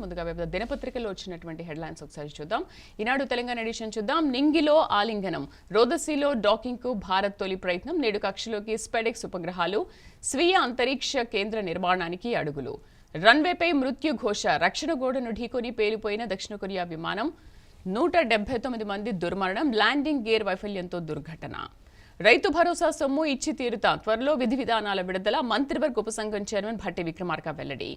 ముందుగా వివిధ దినపత్రికల్లో వచ్చినటువంటి హెడ్లైన్స్ ఒకసారి చూద్దాం. ఈనాడు తెలంగాణ ఎడిషన్ చూద్దాం. నింగిలో ఆలింగనం, రోదసీలో డాకింగ్ కు భారత్ తొలి ప్రయత్నం, నేడు కక్షలోకి స్పెడెక్స్ ఉపగ్రహాలు, స్వీయ అంతరిక్ష కేంద్ర నిర్మాణానికి అడుగులు, రన్వేపై మృత్యు ఘోష, రక్షణ గోడను ఢీకొని పేలిపోయిన దక్షిణ కొరియా విమానం, 179 మంది దుర్మరణం, ల్యాండింగ్ గేర్ వైఫల్యంతో దుర్ఘటన, రైతు భరోసా సొమ్ము ఇచ్చి తీరుతా, త్వరలో విధి విధానాల విడుదల, మంత్రివర్గ ఉపసంఘం చైర్మన్ భట్టి విక్రమార్క వెల్లడి,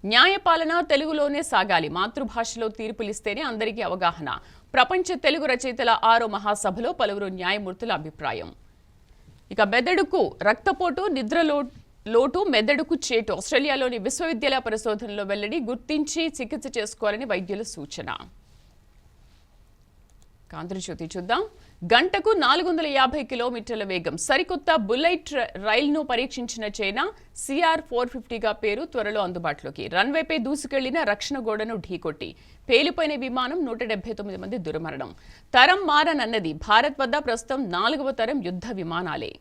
న్యాయపాలన తెలుగులోనే సాగాలి, మాతృభాషలో తీర్పులిస్తేనే అందరికీ అవగాహన, ప్రపంచ తెలుగు రచయితల 6వ మహాసభలో పలువురు న్యాయమూర్తుల అభిప్రాయం. ఇక మెదడుకు రక్తపోటు, నిద్రలోటు, మెదడుకు చేటు, ఆస్ట్రేలియాలోని విశ్వవిద్యాలయ పరిశోధనలో వెల్లడి, గుర్తించి చికిత్స చేసుకోవాలని వైద్యుల సూచన. ఆంధ్రజ్యోతి చూద్దాం. గంటకు 450 కిలోమీటర్ల వేగం, సరికొత్త బుల్లెట్ రైలును పరీక్షించిన చైనా, CR-450గా పేరు త్వరలో అందుబాటులోకి, రన్వేపై దూసుకెళ్లిన రక్షణ గోడను ఢీకొట్టి పేలిపోయిన విమానం, 179 మంది దుర్మరణం, తరం మారనన్నది, భారత్ వద్ద ప్రస్తుతం 4వ తరం యుద్ధ విమానాలే,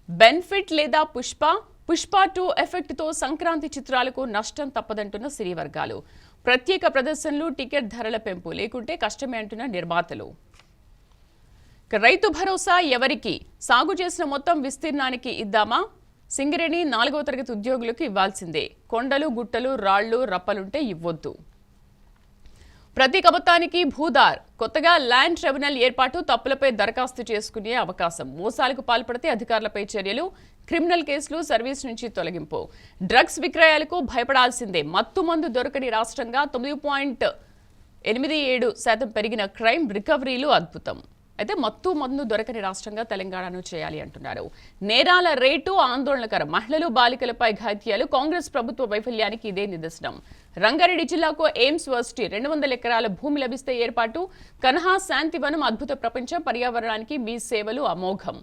బెన్ఫిట్ లేదా పుష్ప 2 ఎఫెక్ట్తో సంక్రాంతి చిత్రాలకు నష్టం తప్పదంటున్న సినీ వర్గాలు, ప్రత్యేక ప్రదర్శనలు, టికెట్ ధరల పెంపు లేకుంటే కష్టమే అంటున్న నిర్మాతలు. రైతు భరోసా ఎవరికి, సాగు చేసిన మొత్తం విస్తీర్ణానికి ఇద్దామా, సింగరేణి 4వ తరగతి ఉద్యోగులకు ఇవ్వాల్సిందే, కొండలు గుట్టలు రాళ్లు రప్పలుంటే ఇవ్వొద్దు, ప్రతి కబతానికి భూదార్, కొత్తగా ల్యాండ్ ట్రిబ్యునల్ ఏర్పాటు, తప్పులపై దరఖాస్తు చేసుకునే అవకాశం, మోసాలకు పాల్పడితే అధికారులపై చర్యలు, క్రిమినల్ కేసులు సర్వీస్ నుంచి తొలగింపు, డ్రగ్స్ విక్రయాలకు భయపడాల్సిందే, మత్తు మందు దొరకని రాష్ట్రంగా 9.87% పెరిగిన క్రైమ్ రికవరీలు అద్భుతం. అయితే మత్తు మందు దొరకని రాష్ట్రంగా తెలంగాణను చేయాలి అంటున్నారు. నేరాల రేటు ఆందోళనకరం, మహిళలు బాలికలపై ఘాత్యాలు, కాంగ్రెస్ ప్రభుత్వ వైఫల్యానికి ఇదే నిదర్శనం. రంగారెడ్డి జిల్లాకు ఎయిమ్స్ వర్సిటీ, 200 ఎకరాల భూమి లభిస్తే ఏర్పాటు, కన్హా శాంతివనం, అద్భుత ప్రపంచం, పర్యావరణానికి మీ సేవలు అమోఘం.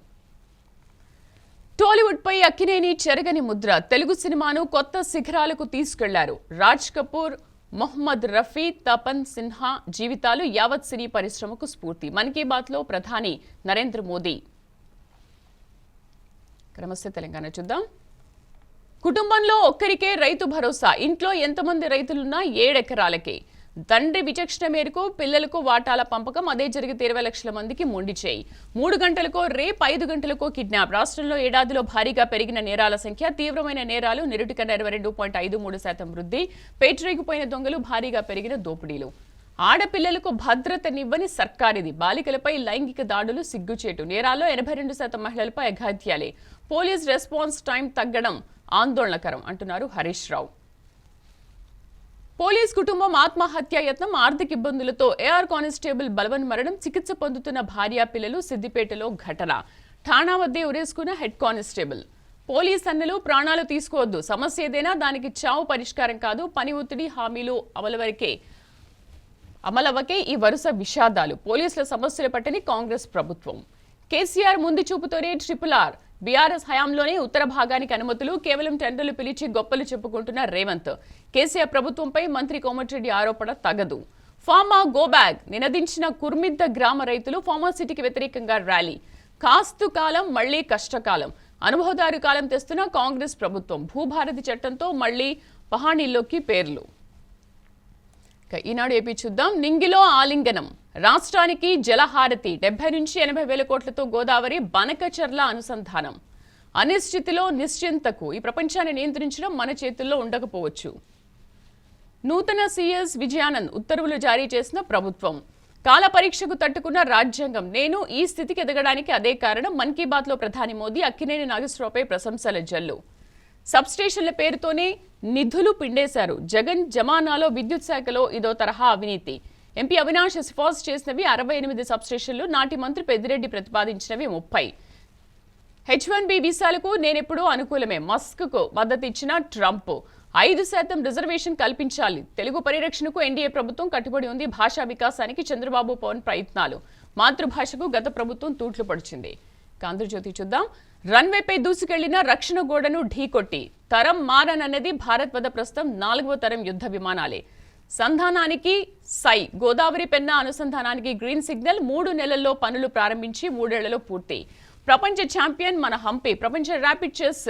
టాలీవుడ్ పై అక్కినేని చెరగని ముద్ర, తెలుగు సినిమాను కొత్త శిఖరాలకు తీసుకెళ్లారు. రాజ్ కపూర్, మొహమ్మద్ రఫీ, తపన్ సిన్హా జీవితాలు యావత్ సినీ పరిశ్రమకు స్ఫూర్తి. మన్ కీ బాత్ లో ప్రధాని నరేంద్ర మోదీ. నమస్తే తెలంగాణ చూద్దాం. కుటుంబంలో ఒక్కరికే రైతు భరోసా, ఇంట్లో ఎంతమంది రైతులున్నా 7 ఎకరాలకే, తండ్రి విచక్షణ మేరకు పిల్లలకు వాటాల పంపకం, అదే జరిగితే 20 లక్షల మందికి మొండి చేయి, 3 గంటలకో రేప్, 5 గంటలకో కిడ్నాప్. రాష్ట్రంలో ఏడాదిలో భారీగా పెరిగిన నేరాల సంఖ్య, తీవ్రమైన నేరాలు నిరుటికన్నా 22.53% వృద్ధి, పేటరేగిపోయిన దొంగలు, భారీగా పెరిగిన దోపిడీలు, ఆడపిల్లలకు భద్రతనివ్వని సర్కారిది, బాలికలపై లైంగిక దాడులు సిగ్గుచేటు, నేరాల్లో 82% మహిళలపై అఘాత్యాలే, పోలీస్ రెస్పాన్స్ టైం తగ్గడం ఆందోళనకరం అంటున్నారు హరీష్ రావు. పోలీస్ కుటుంబం ఆత్మహత్యా యత్నం, ఆర్థిక ఇబ్బందులతో ఏఆర్ కానిస్టేబుల్ బలవన్ మరణం, చికిత్స పొందుతున్న భార్యా పిల్లలు, సిద్దిపేటలో ఘటన, ఠాణా వద్దే ఉరేసుకున్న హెడ్ కానిస్టేబుల్. పోలీస్ అన్నలు ప్రాణాలు తీసుకోవద్దు, సమస్య ఏదైనా దానికి చావు పరిష్కారం కాదు, పని ఒత్తిడి హామీలు అమలవకే ఈ వరుస విషాదాలు, పోలీసుల సమస్యలు పట్టని కాంగ్రెస్ ప్రభుత్వం. కేసీఆర్ ముందు చూపుతోనే RRR, బీఆర్ఎస్ హయాంలోనే ఉత్తర భాగానికి అనుమతులు, కేవలం టెండర్లు పిలిచి గొప్పలు చెప్పుకుంటున్న రేవంత్. కేసీఆర్ ప్రభుత్వంపై మంత్రి కోమటిరెడ్డి ఆరోపణ తగదు. ఫార్మా గో బ్యాగ్, నినదించిన కుర్మిద్ద గ్రామ రైతులు, ఫార్మాసిటీకి వ్యతిరేకంగా ర్యాలీ, కాస్తు కాలం మళ్లీ కష్టకాలం, అనుభవదారు కాలం తెస్తున్న కాంగ్రెస్ ప్రభుత్వం, భూభారతి చట్టంతో మళ్లీ పహాణీల్లోకి పేర్లు. ఈనాడు ఏపీ చూద్దాం. నింగిలో ఆలింగనం, రాష్ట్రానికి జలహారతి, 70 నుంచి 80 వేల కోట్లతో గోదావరి బనకచర్ల అనుసంధానం, అనిశ్చితిలో నిశ్చింతకు, ఈ ప్రపంచాన్ని నియంత్రించడం మన చేతుల్లో ఉండకపోవచ్చు. నూతన CS విజయానంద్ ఉత్తర్వులు జారీ చేసిన ప్రభుత్వం, కాల పరీక్షకు తట్టుకున్న రాజ్యాంగం, నేను ఈ స్థితికి ఎదగడానికి అదే కారణం, మన్ కీ బాత్ లో ప్రధాని మోదీ, అక్కినేని నాగేశ్వరరావుపై ప్రశంసల జల్లు, సబ్స్టేషన్ల పేరుతోనే నిధులు పిండేశారు, జగన్ జమానాలో విద్యుత్ శాఖలో ఇదో తరహా అవినీతి, ఎంపీ అవినాష్ సిఫార్సు చేసినవి 68 సబ్స్టేషన్లు, నాటి మంత్రి పెద్దిరెడ్డి ప్రతిపాదించినవి 30. H1B వీసాలకు నేనెప్పుడూ అనుకూలమే, మస్క్కు మద్దతు ఇచ్చిన ట్రంప్, 5% రిజర్వేషన్ కల్పించాలి, తెలుగు పరిరక్షణకు ఎన్డీఏ ప్రభుత్వం కట్టుబడి ఉంది, భాషా వికాసానికి చంద్రబాబు పవన్ ప్రయత్నాలు, మాతృభాషకు గత ప్రభుత్వం తూట్లు పడిచింది. ఆంధ్రజ్యోతి చూద్దాం. రన్వేపై దూసుకెళ్లిన రక్షణ గోడను ఢీకొట్టి, తరం మారనన్నది, భారత్ వద్ద ప్రస్తుతం 4వ తరం యుద్ధ విమానాలే, సంధానానికి సై, గోదావరి పెన్నా అనుసంధానానికి గ్రీన్ సిగ్నల్, 3 నెలల్లో పనులు ప్రారంభించి 3 ఏళ్లలో పూర్తి, ప్రపంచ ఛాంపియన్ మన హంపి, ప్రపంచ ర్యాపిడ్ చెస్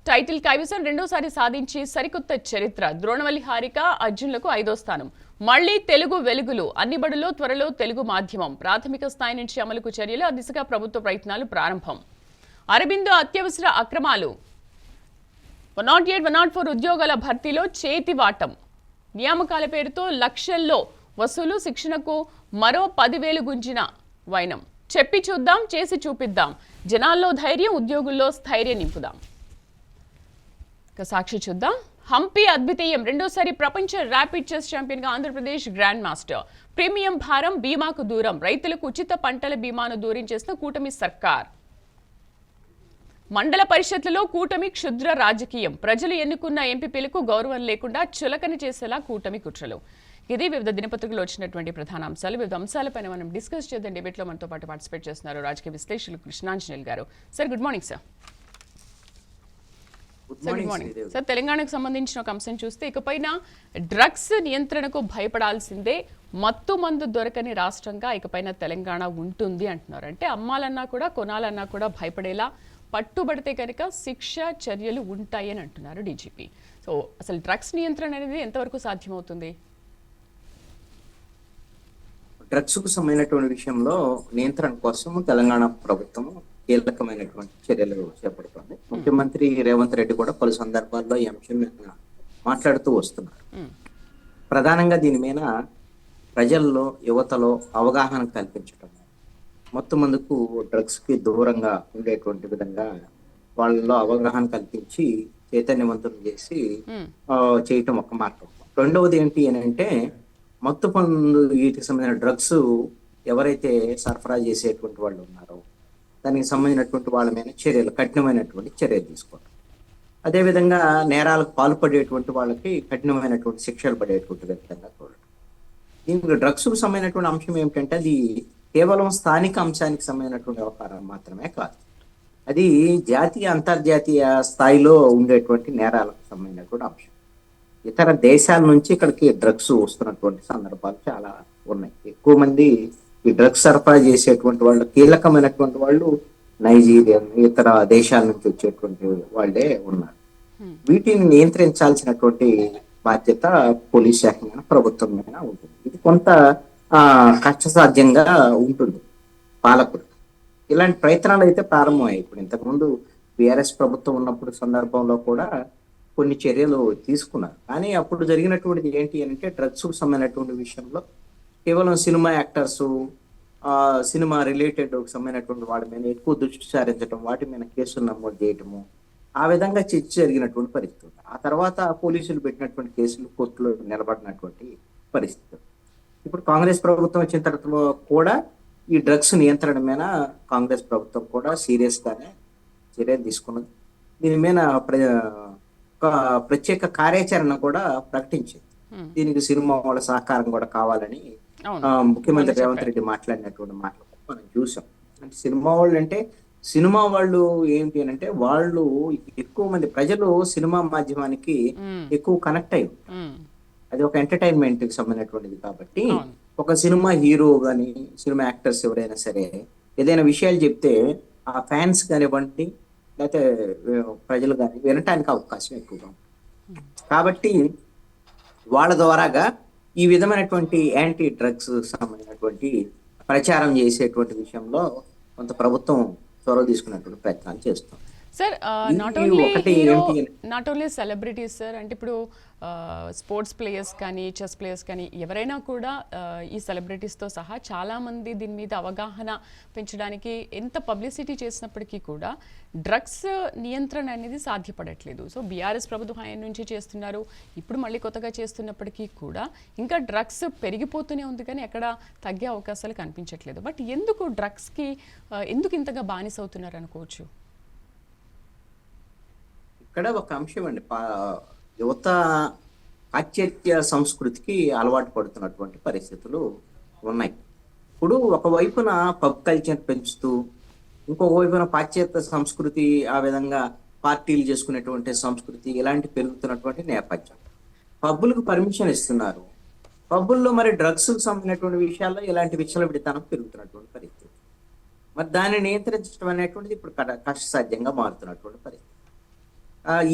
టైటిల్ కైవసం రెండోసారి సాధించి సరికొత్త చరిత్ర. ద్రోణవల్లి హారిక, అర్జున్లకు 5వ స్థానం. మళ్లీ తెలుగు వెలుగులు. అన్ని బడుల్లో త్వరలో తెలుగు మాధ్యమం. ప్రాథమిక స్థాయి నుంచి అమలుకు చర్యలు. ఆ దిశగా ప్రభుత్వ ప్రయత్నాలు ప్రారంభం. అరబిందో అత్యవసర అక్రమాలు. 108, 104 ఉద్యోగాల భర్తీలో చేతివాటం. నియామకాల పేరుతో లక్షల్లో వసూలు. శిక్షణకు మరో 10,000 గుంజిన వైనం. చెప్పి చూద్దాం, చేసి చూపిద్దాం. జనాల్లో ధైర్యం, ఉద్యోగుల్లో స్థైర్యం నింపుదాం. సాక్షి చూద్దాం. హంపి అద్వితీయం. రెండోసారి ప్రపంచ ర్యాపిడ్ చెస్ ఛాంపియన్ గా ఆంధ్రప్రదేశ్ గ్రాండ్ మాస్టర్. ప్రీమియం భారం, బీమాకు దూరం. రైతులకు ఉచిత పంటల బీమాను దూరం చేసిన కూటమి సర్కార్. మండల పరిషత్లలో కూటమి క్షుద్ర రాజకీయం. ప్రజలు ఎన్నుకున్న ఎంపీపీలకు గౌరవం లేకుండా చులకన చేసేలా కూటమి కుట్రలు. ఇది వివిధ దినపత్రికలు వచ్చినటువంటి ప్రధాన అంశాలు. వివిధ అంశాలపైన మనం డిస్కస్ చేద్దాం. డిబేట్ లో మనతో పాటు పార్టిసిపేట్ చేస్తున్నారు రాజకీయ విశ్లేషకులు కృష్ణాంజనేయులు గారు. Sir good morning sir. Good morning sir. తెలంగాణకు సంబంధించిన ఒక అంశం చూస్తే, ఇకపైన డ్రగ్స్ నియంత్రణకు భయపడాల్సిందే. మత్తు మందు దొరకని రాష్ట్రంగా ఇకపైన తెలంగాణ ఉంటుంది అంటున్నారు. అంటే అమ్మాలన్నా కూడా కొనాలన్నా కూడా భయపడేలా, పట్టుబడితే కనుక శిక్ష చర్యలు ఉంటాయని అంటున్నారు డీజీపీ. సో అసలు డ్రగ్స్ నియంత్రణ అనేది ఎంతవరకు సాధ్యమవుతుంది? డ్రగ్స్ కు సంబంధించినటువంటి విషయంలో నియంత్రణ కోసం తెలంగాణ ప్రభుత్వం కీలకమైనటువంటి చర్యలు చేపడుతోంది. ముఖ్యమంత్రి రేవంత్ రెడ్డి కూడా పలు సందర్భాల్లో ఈ అంశం మీద మాట్లాడుతూ వస్తున్నారు. ప్రధానంగా దీని మీద ప్రజల్లో, యువతలో అవగాహన కల్పించడం, మొత్తం మందుకు డ్రగ్స్ కి దూరంగా ఉండేటువంటి విధంగా వాళ్ళలో అవగాహన కల్పించి చైతన్యవంతులు చేసి చేయటం ఒక మార్గం. రెండవది ఏంటి అని అంటే, మత్తు మందు వీటికి సంబంధించిన డ్రగ్స్ ఎవరైతే సరఫరా చేసేటువంటి వాళ్ళు ఉన్నారో దానికి సంబంధించినటువంటి వాళ్ళ మీద చర్యలు, కఠినమైనటువంటి చర్యలు తీసుకోవడం. అదేవిధంగా నేరాలకు పాల్పడేటువంటి వాళ్ళకి కఠినమైనటువంటి శిక్షలు పడేటువంటి విధంగా చూడడం. దీనికి డ్రగ్స్కు సంబంధించినటువంటి అంశం ఏమిటంటే, అది కేవలం స్థానిక అంశానికి సంబంధించినటువంటి వ్యవహారం మాత్రమే కాదు. అది జాతీయ, అంతర్జాతీయ స్థాయిలో ఉండేటువంటి నేరాలకు సంబంధించినటువంటి అంశం. ఇతర దేశాల నుంచి ఇక్కడికి డ్రగ్స్ వస్తున్నటువంటి సందర్భాలు చాలా ఉన్నాయి. ఎక్కువ మంది ఈ డ్రగ్స్ సరఫరా చేసేటువంటి వాళ్ళు, కీలకమైనటువంటి వాళ్ళు నైజీరియా, ఇతర దేశాల నుంచి వచ్చేటువంటి వాళ్ళే ఉన్నారు. వీటిని నియంత్రించాల్సినటువంటి బాధ్యత పోలీస్ శాఖ మీద, ప్రభుత్వం మీద ఉంటుంది. ఇది కొంత కష్టసాధ్యంగా ఉంటుంది పాలకులు. ఇలాంటి ప్రయత్నాలు అయితే ప్రారంభమయ్యాయి. ఇప్పుడు ఇంతకుముందు బీఆర్ఎస్ ప్రభుత్వం ఉన్నప్పుడు సందర్భంలో కూడా కొన్ని చర్యలు తీసుకున్నారు. కానీ అప్పుడు జరిగినటువంటిది ఏంటి అంటే, డ్రగ్స్ కు సంబంధించినటువంటి విషయంలో కేవలం సినిమా యాక్టర్స్, సినిమా రిలేటెడ్ సంబంధించినటువంటి వాటి మీద ఎక్కువ దృష్టి సారించడం, వాటి మీద కేసులు నమోదు చేయటము, ఆ విధంగా చర్చ జరిగినటువంటి పరిస్థితి. ఆ తర్వాత పోలీసులు పెట్టినటువంటి కేసులు కోర్టులో నిలబడినటువంటి పరిస్థితి. ఇప్పుడు కాంగ్రెస్ ప్రభుత్వం వచ్చిన తర్వాత కూడా ఈ డ్రగ్స్ నియంత్రణ మీద కాంగ్రెస్ ప్రభుత్వం కూడా సీరియస్ గానే చర్యలు తీసుకున్నది. దీని మీద ప్రత్యేక కార్యాచరణ కూడా ప్రకటించింది. దీనికి సినిమా వాళ్ళ సహకారం కూడా కావాలని ముఖ్యమంత్రి రేవంత్ రెడ్డి మాట్లాడినటువంటి మాటలు మనం చూసాం. అంటే సినిమా వాళ్ళు అంటే, సినిమా వాళ్ళు ఏంటి అని అంటే, వాళ్ళు ఎక్కువ మంది ప్రజలు సినిమా మాధ్యమానికి ఎక్కువ కనెక్ట్ అయ్యి, అది ఒక ఎంటర్టైన్మెంట్ కి సంబంధించినటువంటిది. కాబట్టి ఒక సినిమా హీరో గాని, సినిమా యాక్టర్స్ ఎవరైనా సరే ఏదైనా విషయాలు చెప్తే ఆ ఫ్యాన్స్ కానివ్వండి, లేకపోతే ప్రజలు కానీ వినటానికి అవకాశం ఎక్కువగా ఉంటుంది. కాబట్టి వాళ్ళ ద్వారాగా ఈ విధమైనటువంటి యాంటీ డ్రగ్స్ సంబంధించినటువంటి ప్రచారం చేసేటువంటి విషయంలో కొంత ప్రభుత్వం చొరవ తీసుకున్నటువంటి ప్రయత్నాలు చేస్తాం. Sir, not only celebrities sir, అంటే ఇప్పుడు స్పోర్ట్స్ ప్లేయర్స్ కానీ, చెస్ ప్లేయర్స్ కానీ, ఎవరైనా కూడా ఈ సెలబ్రిటీస్తో సహా చాలామంది దీని మీద అవగాహన పెంచడానికి ఎంత పబ్లిసిటీ చేసినప్పటికీ కూడా డ్రగ్స్ నియంత్రణ అనేది సాధ్యపడట్లేదు. సో బీఆర్ఎస్ ప్రభుత్వం ఆయన నుంచి చేస్తున్నారు, ఇప్పుడు మళ్ళీ కొత్తగా చేస్తున్నప్పటికీ కూడా ఇంకా డ్రగ్స్ పెరిగిపోతూనే ఉంది, కానీ ఎక్కడ తగ్గే అవకాశాలు కనిపించట్లేదు. బట్ ఎందుకు డ్రగ్స్కి ఎందుకు ఇంతగా బానిస అవుతున్నారు అనుకోవచ్చు? ఇక్కడ ఒక అంశం అండి, యువత పాశ్చాత్య సంస్కృతికి అలవాటు పడుతున్నటువంటి పరిస్థితులు ఉన్నాయి. ఇప్పుడు ఒకవైపున పబ్ కల్చర్ పెంచుతూ, ఇంకొక వైపున పాశ్చాత్య సంస్కృతి, ఆ విధంగా పార్టీలు చేసుకునేటువంటి సంస్కృతి, ఇలాంటి పెరుగుతున్నటువంటి నేపథ్యం. పబ్బులకు పర్మిషన్ ఇస్తున్నారు, పబ్బుల్లో మరి డ్రగ్స్ సంబంధించినటువంటి విషయాల్లో ఇలాంటి విచ్చలవిడితనం పెరుగుతున్నటువంటి పరిస్థితి. మరి దాన్ని నియంత్రించడం అనేటువంటిది ఇప్పుడు కష్టసాధ్యంగా మారుతున్నటువంటి పరిస్థితి.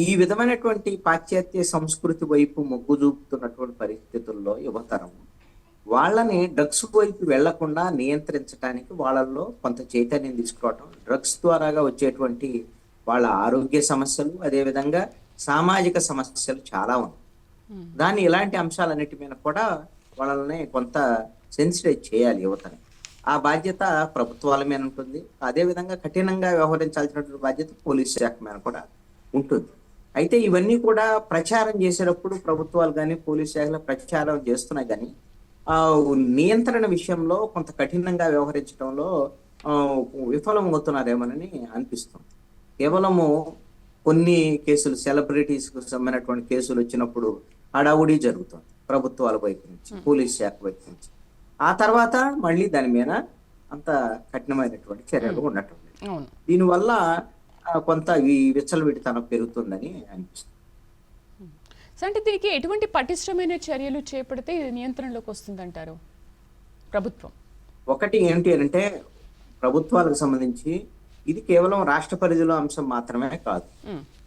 ఈ విధమైనటువంటి పాశ్చాత్య సంస్కృతి వైపు మొగ్గు చూపుతున్నటువంటి పరిస్థితుల్లో యువతరం వాళ్ళని డ్రగ్స్ వైపు వెళ్లకుండా నియంత్రించడానికి వాళ్ళల్లో కొంత చైతన్యం తీసుకురావటం, డ్రగ్స్ ద్వారాగా వచ్చేటువంటి వాళ్ళ ఆరోగ్య సమస్యలు, అదేవిధంగా సామాజిక సమస్యలు చాలా ఉన్నాయి. దాన్ని ఇలాంటి అంశాలన్నిటి మీద కూడా వాళ్ళని కొంత సెన్సిటైజ్ చేయాలి యువతని. ఆ బాధ్యత ప్రభుత్వాల మీద ఉంటుంది. అదేవిధంగా కఠినంగా వ్యవహరించాల్సినటువంటి బాధ్యత పోలీస్ శాఖ మీద కూడా ఉంటుంది. అయితే ఇవన్నీ కూడా ప్రచారం చేసేటప్పుడు ప్రభుత్వాలు కానీ పోలీస్ శాఖలో ప్రచారం చేస్తున్నాయి, కానీ ఆ నియంత్రణ విషయంలో కొంత కఠినంగా వ్యవహరించడంలో విఫలం అవుతున్నారేమోనని అనిపిస్తుంది. కేవలము కొన్ని కేసులు, సెలబ్రిటీస్ కు సంబంధించినటువంటి కేసులు వచ్చినప్పుడు హడావుడి జరుగుతుంది ప్రభుత్వాల వైపు నుంచి, పోలీస్ శాఖ వైపు నుంచి. ఆ తర్వాత మళ్ళీ దాని మీద అంత కఠినమైనటువంటి చర్యలు ఉండటం లేదు. దీనివల్ల కొంత ఈ విచ్చలవిడితనం పెరుగుతుందని అనిపిస్తుంది. అంటే దీనికి ఎటువంటి పటిష్టమైన చర్యలు చేపడితే ఇది నియంత్రణలోకి వస్తుందంటారు ప్రభుత్వం? ఒకటి ఏంటి అంటే, ప్రభుత్వాలకు సంబంధించి ఇది కేవలం రాష్ట్ర పరిధిలో అంశం మాత్రమే కాదు.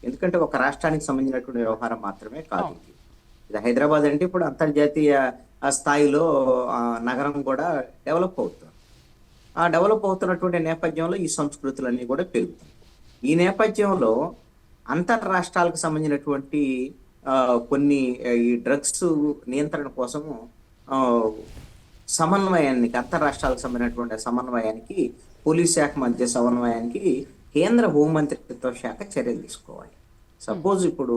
ఎందుకంటే ఒక రాష్ట్రానికి సంబంధించినటువంటి వ్యవహారం మాత్రమే కాదు. ఇది హైదరాబాద్ అంటే ఇప్పుడు అంతర్జాతీయ స్థాయిలో నగరం కూడా డెవలప్ అవుతుంది. ఆ డెవలప్ అవుతున్నటువంటి నేపథ్యంలో ఈ సంస్కృతులన్నీ కూడా పెరుగుతాయి. ఈ నేపథ్యంలో అంతర్ రాష్ట్రాలకు సంబంధించినటువంటి కొన్ని ఈ డ్రగ్స్ నియంత్రణ కోసము సమన్వయానికి, అంతర్రాష్ట్రాలకు సంబంధించినటువంటి సమన్వయానికి, పోలీస్ శాఖ మధ్య సమన్వయానికి కేంద్ర హోంమంత్రిత్వ శాఖ చర్యలు తీసుకోవాలి. సపోజ్ ఇప్పుడు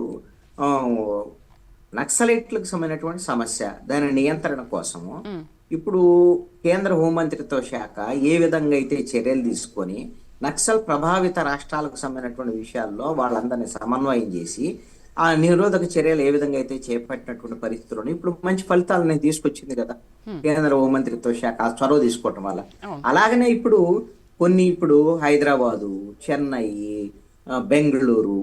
నక్సలైట్లకు సంబంధించినటువంటి సమస్య, దాని నియంత్రణ కోసము ఇప్పుడు కేంద్ర హోంమంత్రిత్వ శాఖ ఏ విధంగా అయితే చర్యలు తీసుకొని నక్సల్ ప్రభావిత రాష్ట్రాలకు సంబంధించినటువంటి విషయాల్లో వాళ్ళందరినీ సమన్వయం చేసి ఆ నిరోధక చర్యలు ఏ విధంగా అయితే చేపట్టినటువంటి పరిస్థితుల్లో ఇప్పుడు మంచి ఫలితాలను తీసుకొచ్చింది కదా కేంద్ర హోంమంత్రిత్వ శాఖ చొరవ తీసుకోవటం వల్ల. అలాగనే ఇప్పుడు ఇప్పుడు హైదరాబాదు, చెన్నై, బెంగళూరు,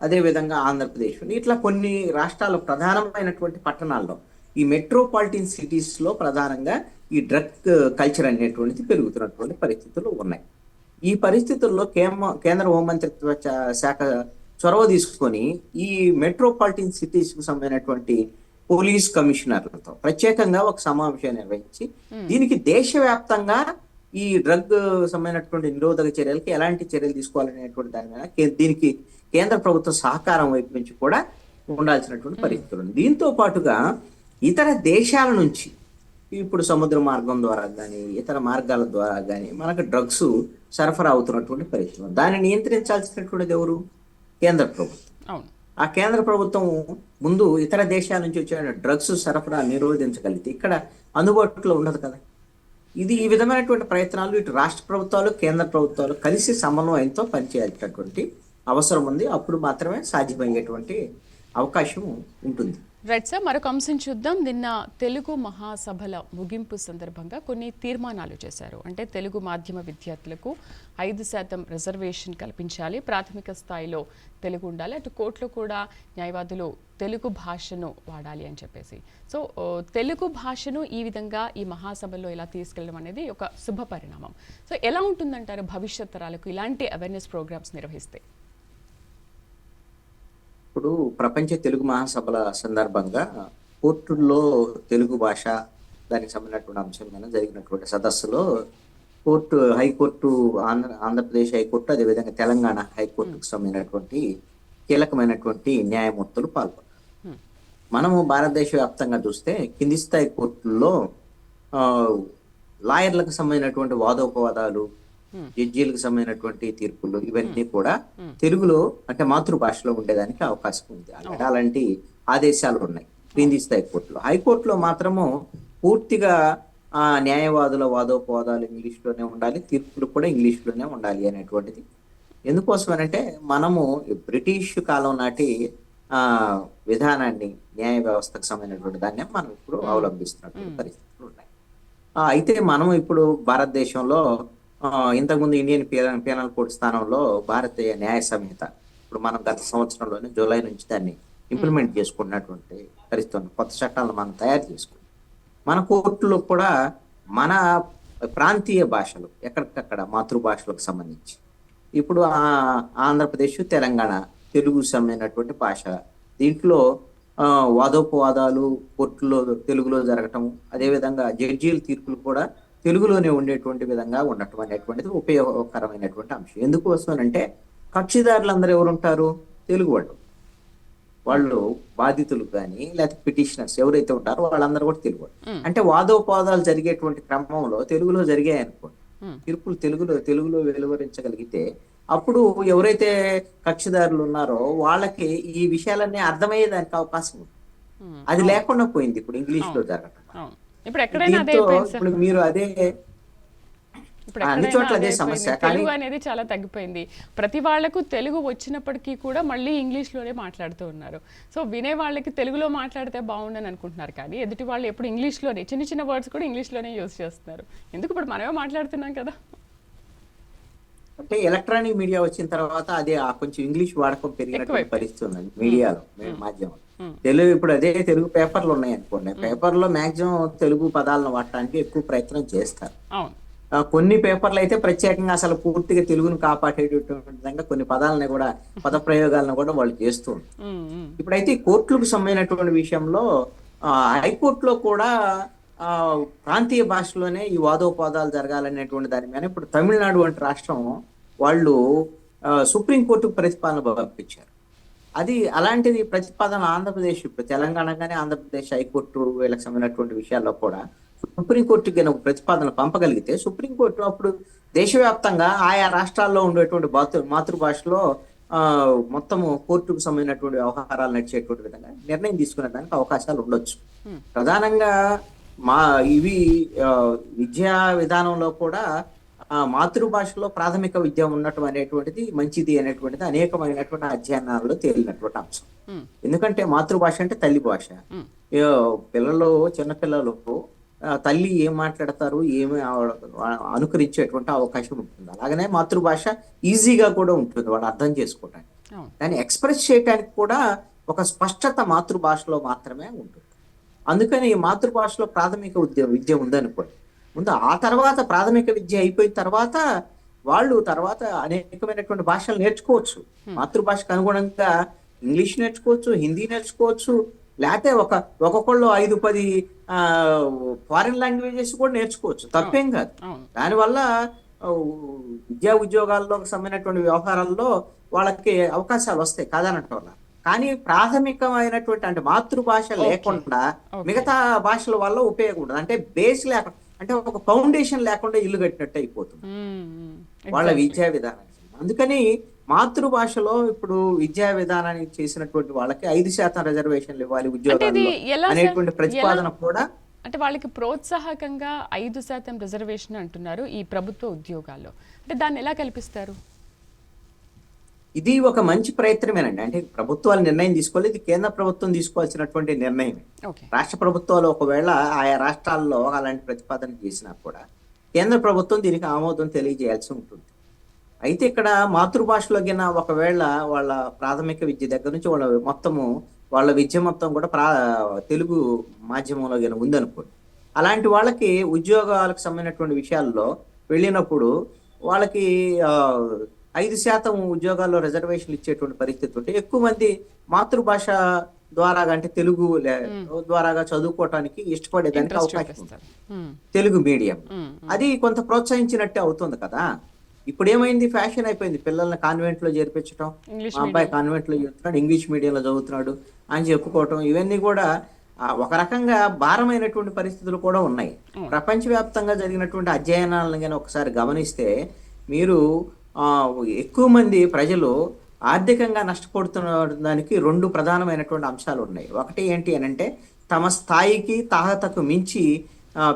అదే విధంగా ఆంధ్రప్రదేశ్, ఇట్లా కొన్ని రాష్ట్రాల ప్రధానమైనటువంటి పట్టణాల్లో, ఈ మెట్రోపాలిటన్ సిటీస్ లో ప్రధానంగా ఈ డ్రగ్ కల్చర్ అనేటువంటిది పెరుగుతున్నటువంటి పరిస్థితులు ఉన్నాయి. ఈ పరిస్థితుల్లో కేంద్ర హోంమంత్రిత్వ శాఖ చొరవ తీసుకొని ఈ మెట్రోపాలిటన్ సిటీస్ కు సంబంధించినటువంటి పోలీస్ కమిషనర్లతో ప్రత్యేకంగా ఒక సమావేశాన్ని నిర్వహించి దీనికి దేశవ్యాప్తంగా ఈ డ్రగ్ సంబంధించినటువంటి నిరోధక చర్యలకి ఎలాంటి చర్యలు తీసుకోవాలనేటువంటి దాని మీద దీనికి కేంద్ర ప్రభుత్వ సహకారం వైపు నుంచి కూడా ఉండాల్సినటువంటి పరిస్థితులు ఉంది. దీంతో పాటుగా ఇతర దేశాల నుంచి ఇప్పుడు సముద్ర మార్గం ద్వారా కానీ ఇతర మార్గాల ద్వారా కానీ మనకు డ్రగ్స్ సరఫరా అవుతున్నటువంటి పరిస్థితులు. దాన్ని నియంత్రించాల్సినటువంటిది ఎవరు? కేంద్ర ప్రభుత్వం. ఆ కేంద్ర ప్రభుత్వం ముందు ఇతర దేశాల నుంచి వచ్చే డ్రగ్స్ సరఫరా నిరోధించగలిగితే ఇక్కడ అందుబాటులో ఉండదు కదా. ఈ విధమైనటువంటి ప్రయత్నాలు ఇటు రాష్ట్ర ప్రభుత్వాలు, కేంద్ర ప్రభుత్వాలు కలిసి సమన్వయంతో పనిచేయాల్సినటువంటి అవసరం ఉంది. అప్పుడు మాత్రమే సాధ్యమయ్యేటువంటి అవకాశం ఉంటుంది. రైట్ సార్, మరొక అంశం చూద్దాం. నిన్న తెలుగు మహాసభల ముగింపు సందర్భంగా కొన్ని తీర్మానాలు చేశారు. అంటే తెలుగు మాధ్యమ విద్యార్థులకు 5% రిజర్వేషన్ కల్పించాలి, ప్రాథమిక స్థాయిలో తెలుగు ఉండాలి, అటు కోర్టులో కూడా న్యాయవాదులు తెలుగు భాషను వాడాలి అని చెప్పేసి. సో తెలుగు భాషను ఈ విధంగా ఈ మహాసభలో ఇలా తీసుకెళ్ళడం అనేది ఒక శుభ పరిణామం. సో ఎలా ఉంటుందంటారు భవిష్యత్ తరాలకు ఇలాంటి అవేర్నెస్ ప్రోగ్రామ్స్ నిర్వహిస్తే? ఇప్పుడు ప్రపంచ తెలుగు మహాసభల సందర్భంగా కోర్టుల్లో తెలుగు భాష దానికి సంబంధించినటువంటి అంశం మీద జరిగినటువంటి సదస్సులో హైకోర్టు, ఆంధ్రప్రదేశ్ హైకోర్టు, అదేవిధంగా తెలంగాణ హైకోర్టుకు సంబంధించినటువంటి కీలకమైనటువంటి న్యాయమూర్తులు పాల్గొన్నారు. మనము భారతదేశ వ్యాప్తంగా చూస్తే కింది స్థాయి కోర్టుల్లో లాయర్లకు సంబంధించినటువంటి వాదోపవాదాలు, జడ్జీలకు సంబంధించినటువంటి తీర్పులు ఇవన్నీ కూడా తెలుగులో అంటే మాతృభాషలో ఉండేదానికి అవకాశం ఉంది. అలాంటి ఆదేశాలు ఉన్నాయి క్రింది స్థాయి కోర్టులో. హైకోర్టులో మాత్రము పూర్తిగా న్యాయవాదుల వాదోపవాదాలు ఇంగ్లీష్లోనే ఉండాలి, తీర్పులు కూడా ఇంగ్లీష్లోనే ఉండాలి అనేటువంటిది. ఎందుకోసమనంటే మనము బ్రిటిష్ కాలం నాటి విధానాన్ని, న్యాయ వ్యవస్థకు సంబంధించినటువంటి దాన్ని మనం ఇప్పుడు అవలంబిస్తున్నటువంటి పరిస్థితులు ఉన్నాయి. అయితే మనం ఇప్పుడు భారతదేశంలో ఇంతకుముందు ఇండియన్ పీనల్ కోడ్ స్థానంలో భారతీయ న్యాయ సంహిత ఇప్పుడు మనం గత సంవత్సరంలోనే జూలై నుంచి దాన్ని ఇంప్లిమెంట్ చేసుకున్నటువంటి పరిస్థితి. కొత్త చట్టాలను మనం తయారు చేసుకున్నాం. మన కోర్టులో కూడా మన ప్రాంతీయ భాషలు ఎక్కడికక్కడ మాతృభాషలకు సంబంధించి ఇప్పుడు ఆంధ్రప్రదేశ్, తెలంగాణ తెలుగు సమైనటువంటి భాష. దీంట్లో వాదోపవాదాలు కోర్టులో తెలుగులో జరగటం, అదేవిధంగా జడ్జీల తీర్పులు కూడా తెలుగులోనే ఉండేటువంటి విధంగా ఉండటం అనేటువంటిది ఉపయోగకరమైనటువంటి అంశం. ఎందుకోసం అంటే కక్షిదారులందరూ ఎవరు ఉంటారు? తెలుగు వాళ్ళు బాధితులు కానీ లేకపోతే పిటిషనర్స్ ఎవరైతే ఉంటారో వాళ్ళందరూ కూడా తెలుగు అంటే వాదోపవాదాలు జరిగేటువంటి క్రమంలో తెలుగులో జరిగాయి అనుకోండి, తీర్పులు తెలుగులో వెలువరించగలిగితే అప్పుడు ఎవరైతే కక్షిదారులు ఉన్నారో వాళ్ళకి ఈ విషయాలన్నీ అర్థమయ్యేదానికి అవకాశం ఉంది. అది లేకుండా పోయింది ఇప్పుడు ఇంగ్లీష్ లో జరగటం. దీంతో ఇప్పుడు మీరు అదే అన్ని చోట్ల అదే సమస్య. తెలుగు అనేది చాలా తగ్గిపోయింది. ప్రతి వాళ్లకు తెలుగు వచ్చినప్పటికీ కూడా మళ్ళీ ఇంగ్లీష్ లోనే మాట్లాడుతూ ఉన్నారు. సో వినే వాళ్ళకి తెలుగులో మాట్లాడితే బాగుండని అనుకుంటున్నారు, కానీ ఎదుటి వాళ్ళు ఎప్పుడు ఇంగ్లీష్ లోనే చిన్న చిన్న వర్డ్స్ కూడా ఇంగ్లీష్ లోనే యూజ్ చేస్తున్నారు. ఎందుకు ఇప్పుడు మనమే మాట్లాడుతున్నాం కదా. అంటే ఎలక్ట్రానిక్ మీడియా వచ్చిన తర్వాత అదే కొంచెం ఇంగ్లీష్ వాడకం పెరిగినటువంటి పరిస్థితి ఉందండి మీడియాలో, మాధ్యమం. తెలుగు ఇప్పుడు అదే తెలుగు పేపర్లు ఉన్నాయి అనుకోండి, పేపర్లో మాక్సిమం తెలుగు పదాలను వాడటానికి ఎక్కువ ప్రయత్నం చేస్తారు. కొన్ని పేపర్లు అయితే ప్రత్యేకంగా అసలు పూర్తిగా తెలుగును కాపాడేటటువంటి విధంగా కొన్ని పదాలని కూడా పద ప్రయోగాలను కూడా వాళ్ళు చేస్తూ ఉంటారు. ఇప్పుడైతే కోర్టులకు సంబంధించినటువంటి విషయంలో హైకోర్టులో కూడా ప్రాంతీయ భాషలోనే ఈ వాదోపవాదాలు జరగాలనేటువంటి దాని మీద ఇప్పుడు తమిళనాడు వంటి రాష్ట్రం వాళ్ళు సుప్రీంకోర్టుకు ప్రతిపాదన పంపించారు. అది అలాంటిది ప్రతిపాదన ఆంధ్రప్రదేశ్, ఇప్పుడు తెలంగాణ కానీ ఆంధ్రప్రదేశ్ హైకోర్టు వీళ్ళకి సంబంధించినటువంటి విషయాల్లో కూడా సుప్రీంకోర్టుకి ఒక ప్రతిపాదన పంపగలిగితే సుప్రీంకోర్టు అప్పుడు దేశవ్యాప్తంగా ఆయా రాష్ట్రాల్లో ఉండేటువంటి మాతృభాషలో మొత్తము కోర్టుకు సంబంధించినటువంటి వ్యవహారాలు నడిచేటువంటి విధంగా నిర్ణయం తీసుకునే దానికి అవకాశాలు ఉండొచ్చు. ప్రధానంగా ఇవి విద్యా విధానంలో కూడా మాతృభాషలో ప్రాథమిక విద్య ఉండటం అనేటువంటిది మంచిది అనేటువంటిది అనేకమైనటువంటి అధ్యయనాల్లో తేలినటువంటి అంశం. ఎందుకంటే మాతృభాష అంటే తల్లి భాష. పిల్లలు చిన్నపిల్లలు తల్లి ఏం మాట్లాడతారు ఏమి అనుకరించేటువంటి అవకాశం ఉంటుంది. అలాగనే మాతృభాష ఈజీగా కూడా ఉంటుంది వాళ్ళు అర్థం చేసుకోవడానికి, దాన్ని ఎక్స్ప్రెస్ చేయడానికి కూడా ఒక స్పష్టత మాతృభాషలో మాత్రమే ఉంటుంది. అందుకని మాతృభాషలో ప్రాథమిక విద్య ఉందనుకోండి, ముందు ఆ తర్వాత ప్రాథమిక విద్య అయిపోయిన తర్వాత వాళ్ళు తర్వాత అనేకమైనటువంటి భాషలు నేర్చుకోవచ్చు. మాతృభాషకు అనుగుణంగా ఇంగ్లీష్ నేర్చుకోవచ్చు, హిందీ నేర్చుకోవచ్చు, లేకపోతే ఒక్కొక్కళ్ళు 5-10 ఫారిన్ లాంగ్వేజెస్ కూడా నేర్చుకోవచ్చు, తప్పేం కాదు. దానివల్ల విద్యా ఉద్యోగాల్లో సంబంధించినటువంటి వ్యవహారాల్లో వాళ్ళకి అవకాశాలు వస్తాయి కాదనటం వల్ల. కానీ ప్రాథమికమైనటువంటి అంటే మాతృభాష లేకుండా మిగతా భాషల వల్ల ఉపయోగం ఉండదు. అంటే బేస్ లేకుండా, అంటే ఒక ఫౌండేషన్ లేకుండా ఇల్లు కట్టినట్టు అయిపోతుంది వాళ్ళ విద్యా విధానానికి. అందుకని మాతృభాషలో ఇప్పుడు విద్యా విధానానికి చేసినటువంటి వాళ్ళకి 5% రిజర్వేషన్లు ఇవ్వాలి ఉద్యోగాల్లో అనేటువంటి ప్రతిపాదన కూడా, అంటే వాళ్ళకి ప్రోత్సాహకంగా 5% రిజర్వేషన్ అంటున్నారు ఈ ప్రభుత్వ ఉద్యోగాల్లో. అంటే దాన్ని ఎలా కల్పిస్తారు? ఇది ఒక మంచి ప్రయత్నమేనండి. అంటే ప్రభుత్వాలు నిర్ణయం తీసుకోవాలి, ఇది కేంద్ర ప్రభుత్వం తీసుకోవాల్సినటువంటి నిర్ణయం. రాష్ట్ర ప్రభుత్వాలు ఒకవేళ ఆయా రాష్ట్రాల్లో అలాంటి ప్రతిపాదన చేసినా కూడా కేంద్ర ప్రభుత్వం దీనికి ఆమోదం తెలియజేయాల్సి ఉంటుంది. అయితే ఇక్కడ మాతృభాషలో గిన ఒకవేళ వాళ్ళ ప్రాథమిక విద్య దగ్గర నుంచి వాళ్ళ విద్య మొత్తం కూడా తెలుగు మాధ్యమంలో గిన ఉందనుకోండి, అలాంటి వాళ్ళకి ఉద్యోగాలకు సంబంధించినటువంటి విషయాల్లో వెళ్ళినప్పుడు వాళ్ళకి 5% ఉద్యోగాల్లో రిజర్వేషన్లు ఇచ్చేటువంటి పరిస్థితి ఉంటే ఎక్కువ మంది మాతృభాష ద్వారా అంటే తెలుగు ద్వారాగా చదువుకోవటానికి ఇష్టపడేదానికి అవకాశం ఉంది. తెలుగు మీడియం అది కొంత ప్రోత్సహించినట్టే అవుతుంది కదా. ఇప్పుడు ఏమైంది, ఫ్యాషన్ అయిపోయింది పిల్లల్ని కాన్వెంట్ లో చేర్పించడం, మా అబ్బాయి కాన్వెంట్ లో చదువుతున్నాడు, ఇంగ్లీష్ మీడియంలో చదువుతున్నాడు అని చెప్పుకోవటం, ఇవన్నీ కూడా ఒక రకంగా భారమైనటువంటి పరిస్థితులు కూడా ఉన్నాయి. ప్రపంచవ్యాప్తంగా జరిగినటువంటి అధ్యయనాలను కానీ ఒకసారి గమనిస్తే మీరు ఎక్కువ మంది ప్రజలు ఆర్థికంగా నష్టపోతున్న దానికి 2 ప్రధానమైనటువంటి అంశాలు ఉన్నాయి. ఒకటి ఏంటి అని అంటే తమ స్థాయికి తాహతకు మించి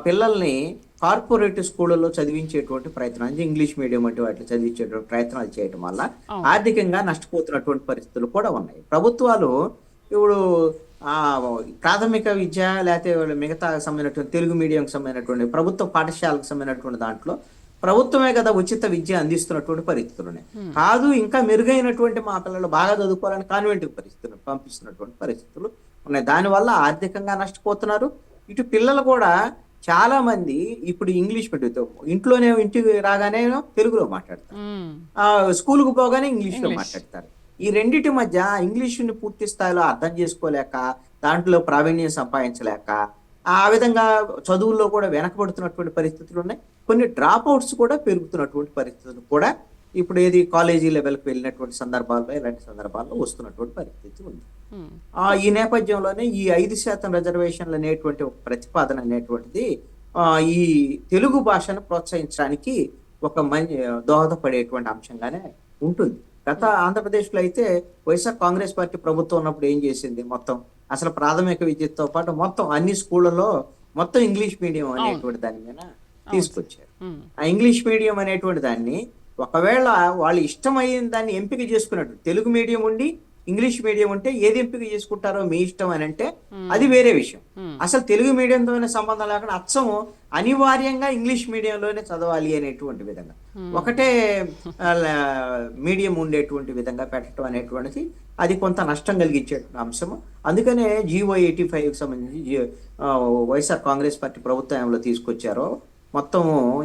పిల్లల్ని కార్పొరేట్ స్కూళ్ళలో చదివించేటువంటి ప్రయత్నం, అంటే ఇంగ్లీష్ మీడియం వంటి వాటిని చదివించేటువంటి ప్రయత్నాలు చేయడం వల్ల ఆర్థికంగా నష్టపోతున్నటువంటి పరిస్థితులు కూడా ఉన్నాయి. ప్రభుత్వాలు ఇప్పుడు ప్రాథమిక విద్య లేకపోతే మిగతా సంబంధించినటువంటి తెలుగు మీడియంకి సంబంధించినటువంటి ప్రభుత్వ పాఠశాలకు సంబంధించినటువంటి దాంట్లో ప్రభుత్వమే కదా ఉచిత విద్య అందిస్తున్నటువంటి పరిస్థితులు ఉన్నాయి. కాదు ఇంకా మెరుగైనటువంటి మా పిల్లలు బాగా చదువుకోవాలని కాన్వెంట్ పంపిస్తున్నటువంటి పరిస్థితులు ఉన్నాయి. దానివల్ల ఆర్థికంగా నష్టపోతున్నారు. ఇటు పిల్లలు కూడా చాలా మంది ఇప్పుడు ఇంగ్లీష్ మీడియం ఇంటికి రాగానే తెలుగులో మాట్లాడతారు, స్కూల్కి పోగానే ఇంగ్లీష్ లో మాట్లాడతారు. ఈ రెండిటి మధ్య ఇంగ్లీషుని పూర్తి స్థాయిలో అర్థం చేసుకోలేక, దాంట్లో ప్రావీణ్యం సంపాదించలేక, ఆ విధంగా చదువుల్లో కూడా వెనకబడుతున్నటువంటి పరిస్థితులు ఉన్నాయి. కొన్ని డ్రాప్ అవుట్స్ కూడా పెరుగుతున్నటువంటి పరిస్థితులు కూడా ఇప్పుడు ఏది కాలేజీ లెవెల్కి వెళ్ళినటువంటి సందర్భాల్లో, ఇలాంటి సందర్భాల్లో వస్తున్నటువంటి పరిస్థితి ఉంది. ఈ నేపథ్యంలోనే ఈ 5% రిజర్వేషన్లు అనేటువంటి ఒక ప్రతిపాదన అనేటువంటిది ఈ తెలుగు భాషను ప్రోత్సహించడానికి ఒక మంచి దోహదపడేటువంటి అంశంగానే ఉంటుంది. గత ఆంధ్రప్రదేశ్లో అయితే వైఎస్ఆర్ కాంగ్రెస్ పార్టీ ప్రభుత్వం ఉన్నప్పుడు ఏం చేసింది, మొత్తం అసలు ప్రాథమిక విద్యతో పాటు మొత్తం అన్ని స్కూళ్ళలో మొత్తం ఇంగ్లీష్ మీడియం అనేటువంటి దాని మీద తీసుకొచ్చారు. ఆ ఇంగ్లీష్ మీడియం అనేటువంటి దాన్ని ఒకవేళ వాళ్ళు ఇష్టమైన దాన్ని ఎంపిక చేసుకున్నట్టు, తెలుగు మీడియం ఉండి ఇంగ్లీష్ మీడియం ఉంటే ఏది ఎంపిక చేసుకుంటారో మీ ఇష్టం అని అంటే అది వేరే విషయం. అసలు తెలుగు మీడియంతోనే సంబంధం లేకుండా అచ్చం అనివార్యంగా ఇంగ్లీష్ మీడియంలోనే చదవాలి అనేటువంటి విధంగా ఒకటే మీడియం ఉండేటువంటి విధంగా పెట్టడం అనేటువంటిది అది కొంత నష్టం కలిగించే అంశము. అందుకనే GO85కి సంబంధించి వైఎస్ఆర్ కాంగ్రెస్ పార్టీ ప్రభుత్వంలో తీసుకొచ్చారో మొత్తం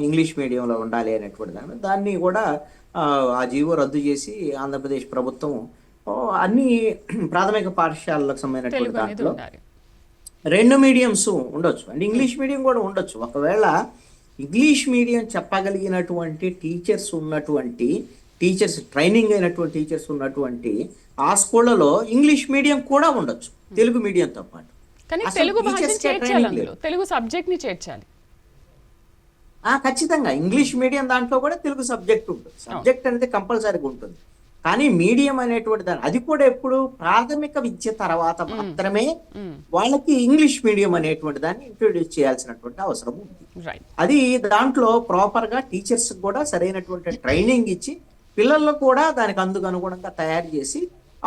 ఇంగ్లీష్ మీడియంలో ఉండాలి అనేటువంటి దాన్ని కూడా ఆ జీవో రద్దు చేసి ఆంధ్రప్రదేశ్ ప్రభుత్వం అన్ని ప్రాథమిక పాఠశాలలకు సంబంధించినటువంటి దాంట్లో 2 మీడియంస్ ఉండొచ్చు, అంటే ఇంగ్లీష్ మీడియం కూడా ఉండొచ్చు. ఒకవేళ ఇంగ్లీష్ మీడియం చెప్పగలిగినటువంటి టీచర్స్ ట్రైనింగ్ అయినటువంటి టీచర్స్ ఉన్నటువంటి ఆ స్కూళ్ళలో ఇంగ్లీష్ మీడియం కూడా ఉండొచ్చు తెలుగు మీడియంతో పాటు. కానీ తెలుగు భాషని చేర్చాలి, అందులో తెలుగు సబ్జెక్ట్ ని చేర్చాలి. ఖచ్చితంగా ఇంగ్లీష్ మీడియం దాంట్లో కూడా తెలుగు సబ్జెక్ట్ ఉంటుంది. సబ్జెక్ట్ అనేది కంపల్సరీగా ఉంటుంది. కానీ మీడియం అనేటువంటి దాని అది కూడా ఎప్పుడు ప్రాథమిక విద్య తర్వాత మాత్రమే వాళ్ళకి ఇంగ్లీష్ మీడియం అనేటువంటి దాన్ని ఇంట్రొడ్యూస్ చేయాల్సినటువంటి అవసరం ఉంది. అది దాంట్లో ప్రాపర్ గా టీచర్స్ కూడా సరైనటువంటి ట్రైనింగ్ ఇచ్చి పిల్లల్లో కూడా దానికి అనుగుణంగా తయారు చేసి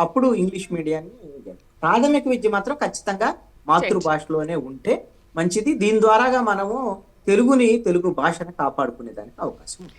అప్పుడు ఇంగ్లీష్ మీడియాన్ని ప్రాథమిక విద్య మాత్రం ఖచ్చితంగా మాతృభాషలోనే ఉంటే మంచిది. దీని ద్వారాగా మనము తెలుగు భాషను కాపాడుకునే దానికి అవకాశం ఉంది.